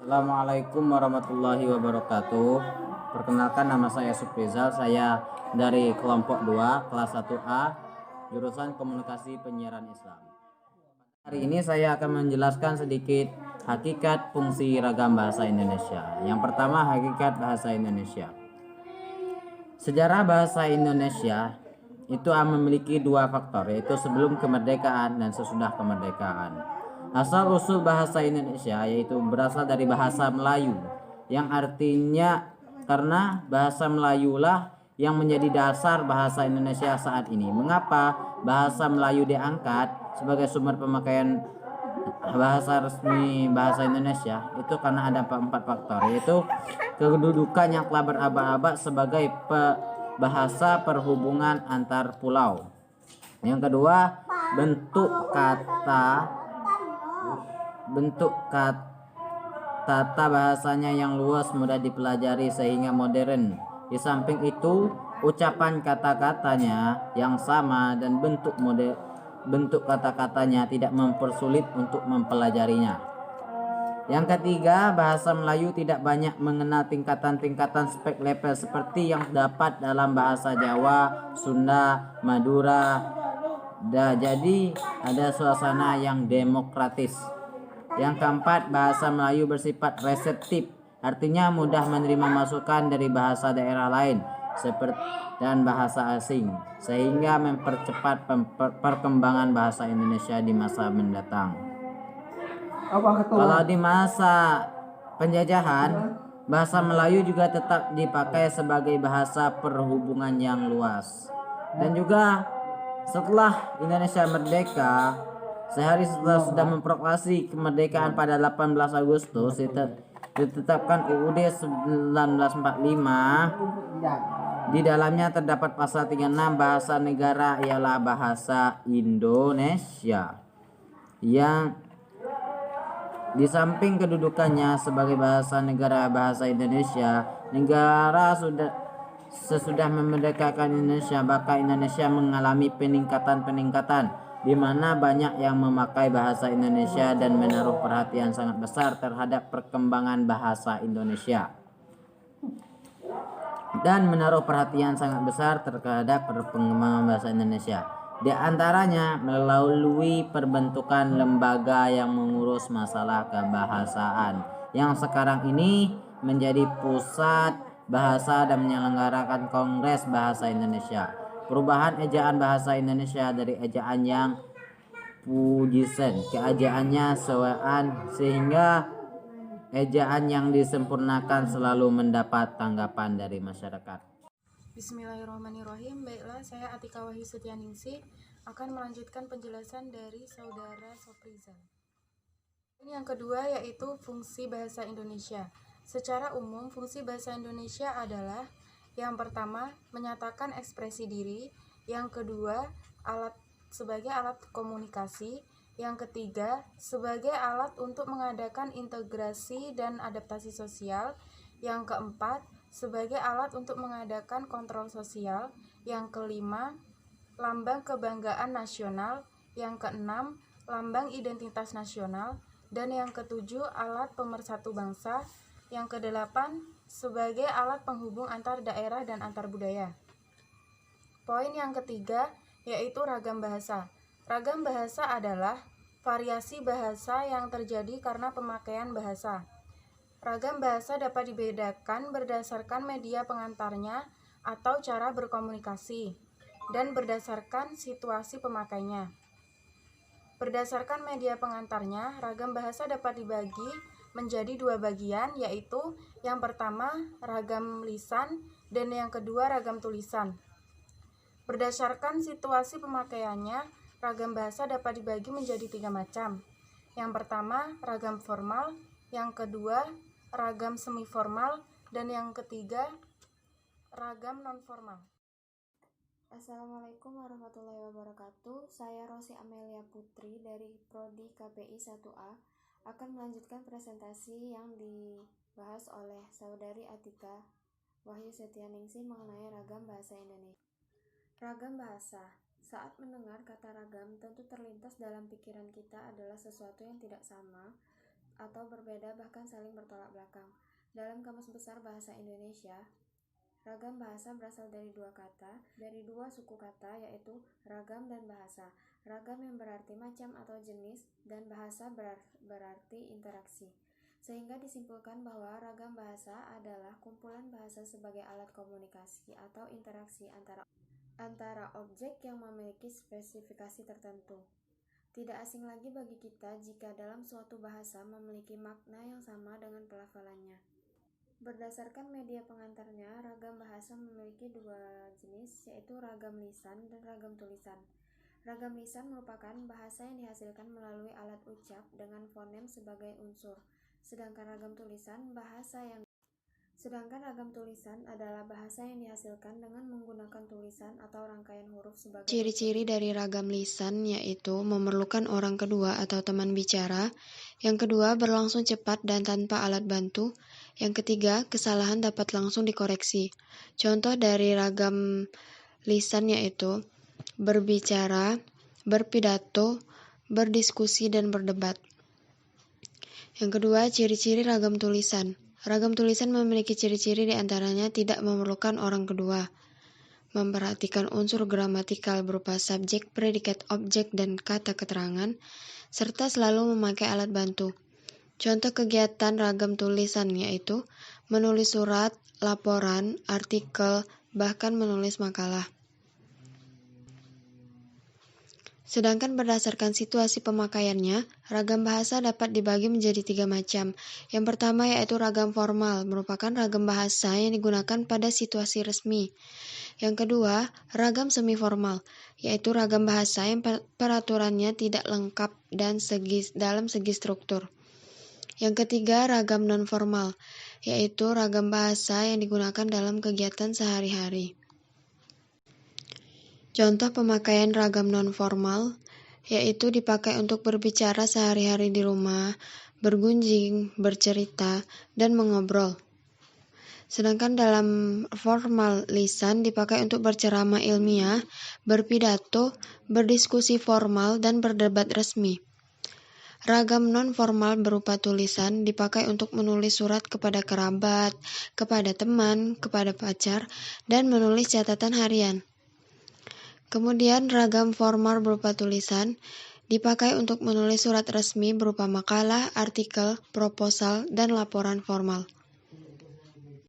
Assalamualaikum warahmatullahi wabarakatuh. Perkenalkan, nama saya Suprizal. Saya dari kelompok 2 kelas 1A jurusan Komunikasi Penyiaran Islam. Hari ini saya akan menjelaskan sedikit hakikat fungsi ragam bahasa Indonesia. Yang pertama, hakikat bahasa Indonesia. Sejarah bahasa Indonesia itu memiliki dua faktor, yaitu sebelum kemerdekaan dan sesudah kemerdekaan. Asal-usul bahasa Indonesia yaitu berasal dari bahasa Melayu, yang artinya karena bahasa Melayulah yang menjadi dasar bahasa Indonesia saat ini. Mengapa bahasa Melayu diangkat sebagai sumber pemakaian bahasa resmi bahasa Indonesia? Itu karena ada empat faktor, yaitu kedudukan yang telah berabad-abad sebagai bahasa perhubungan antar pulau. Yang kedua, bentuk tata bahasanya yang luas, mudah dipelajari sehingga modern. Di samping itu, ucapan kata-katanya yang sama dan bentuk kata-katanya tidak mempersulit untuk mempelajarinya. Yang ketiga, bahasa Melayu tidak banyak mengenal tingkatan-tingkatan spek level seperti yang dapat dalam bahasa Jawa, Sunda, Madura. Jadi ada suasana yang demokratis. Yang keempat, bahasa Melayu bersifat reseptif, artinya mudah menerima masukan dari bahasa daerah lain dan bahasa asing, sehingga mempercepat perkembangan bahasa Indonesia di masa mendatang. Kalau di masa penjajahan, bahasa Melayu juga tetap dipakai sebagai bahasa perhubungan yang luas. Dan juga setelah Indonesia merdeka, sehari setelah sudah memproklamasi kemerdekaan pada 18 Agustus, ditetapkan UUD 1945. Di dalamnya terdapat pasal 36, bahasa negara ialah bahasa Indonesia. Yang di samping kedudukannya sebagai bahasa negara bahasa Indonesia, negara sesudah memerdekakan Indonesia, maka Indonesia mengalami peningkatan di mana banyak yang memakai bahasa Indonesia dan menaruh perhatian sangat besar terhadap perkembangan bahasa Indonesia. Di antaranya melalui perbentukan lembaga yang mengurus masalah kebahasaan, yang sekarang ini menjadi pusat bahasa dan menyelenggarakan Kongres Bahasa Indonesia. Perubahan ejaan bahasa Indonesia dari ejaan yang pujisen ke ejaannya sewaan, sehingga ejaan yang disempurnakan selalu mendapat tanggapan dari masyarakat. Bismillahirrahmanirrahim. Baiklah, saya Atika Wahyu Setianingsih akan melanjutkan penjelasan dari saudara Soprizal. Yang kedua yaitu fungsi bahasa Indonesia. Secara umum, fungsi bahasa Indonesia adalah: yang pertama, menyatakan ekspresi diri; yang kedua, sebagai alat komunikasi; yang ketiga, sebagai alat untuk mengadakan integrasi dan adaptasi sosial; yang keempat, sebagai alat untuk mengadakan kontrol sosial; yang kelima, lambang kebanggaan nasional; yang keenam, lambang identitas nasional; dan yang ketujuh, alat pemersatu bangsa; yang kedelapan, sebagai alat penghubung antar daerah dan antar budaya. Poin yang ketiga yaitu ragam bahasa. Ragam bahasa adalah variasi bahasa yang terjadi karena pemakaian bahasa. Ragam bahasa dapat dibedakan berdasarkan media pengantarnya atau cara berkomunikasi, dan berdasarkan situasi pemakainya. Berdasarkan media pengantarnya, ragam bahasa dapat dibagi menjadi dua bagian, yaitu yang pertama ragam lisan dan yang kedua ragam tulisan. Berdasarkan situasi pemakaiannya, ragam bahasa dapat dibagi menjadi tiga macam. Yang pertama ragam formal, yang kedua ragam semi-formal, dan yang ketiga ragam non-formal. Assalamualaikum warahmatullahi wabarakatuh. Saya Rosi Amelia Putri dari Prodi KPI 1A akan melanjutkan presentasi yang dibahas oleh Saudari Atika Wahyu Setianingsih mengenai ragam bahasa Indonesia. Ragam bahasa. Saat mendengar kata ragam, tentu terlintas dalam pikiran kita adalah sesuatu yang tidak sama atau berbeda bahkan saling bertolak belakang. Dalam Kamus Besar Bahasa Indonesia, ragam bahasa berasal dari dua suku kata, yaitu ragam dan bahasa. Ragam yang berarti macam atau jenis, dan bahasa berarti interaksi. Sehingga disimpulkan bahwa ragam bahasa adalah kumpulan bahasa sebagai alat komunikasi atau interaksi antara objek yang memiliki spesifikasi tertentu. Tidak asing lagi bagi kita jika dalam suatu bahasa memiliki makna yang sama dengan pelafalannya. Berdasarkan media pengantarnya, ragam bahasa memiliki dua jenis, yaitu ragam lisan dan ragam tulisan. Ragam lisan merupakan bahasa yang dihasilkan melalui alat ucap dengan fonem sebagai unsur, sedangkan ragam tulisan adalah bahasa yang dihasilkan dengan menggunakan tulisan atau rangkaian huruf sebagai Ciri-ciri dari ragam lisan yaitu memerlukan orang kedua atau teman bicara, yang kedua berlangsung cepat dan tanpa alat bantu, yang ketiga kesalahan dapat langsung dikoreksi. Contoh dari ragam lisan yaitu berbicara, berpidato, berdiskusi, dan berdebat. Yang kedua, ciri-ciri ragam tulisan. Ragam tulisan memiliki ciri-ciri diantaranya tidak memerlukan orang kedua, memperhatikan unsur gramatikal berupa subjek, predikat, objek, dan kata keterangan, serta selalu memakai alat bantu. Contoh kegiatan ragam tulisan yaitu menulis surat, laporan, artikel, bahkan menulis makalah. Sedangkan berdasarkan situasi pemakaiannya, ragam bahasa dapat dibagi menjadi 3 macam. Yang pertama yaitu ragam formal, merupakan ragam bahasa yang digunakan pada situasi resmi. Yang kedua, ragam semi-formal, yaitu ragam bahasa yang peraturannya tidak lengkap dan dalam segi struktur. Yang ketiga, ragam non-formal, yaitu ragam bahasa yang digunakan dalam kegiatan sehari-hari. Contoh pemakaian ragam non-formal, yaitu dipakai untuk berbicara sehari-hari di rumah, bergunjing, bercerita, dan mengobrol. Sedangkan dalam formal lisan dipakai untuk berceramah ilmiah, berpidato, berdiskusi formal, dan berdebat resmi. Ragam non-formal berupa tulisan dipakai untuk menulis surat kepada kerabat, kepada teman, kepada pacar, dan menulis catatan harian. Kemudian ragam formal berupa tulisan dipakai untuk menulis surat resmi berupa makalah, artikel, proposal, dan laporan formal.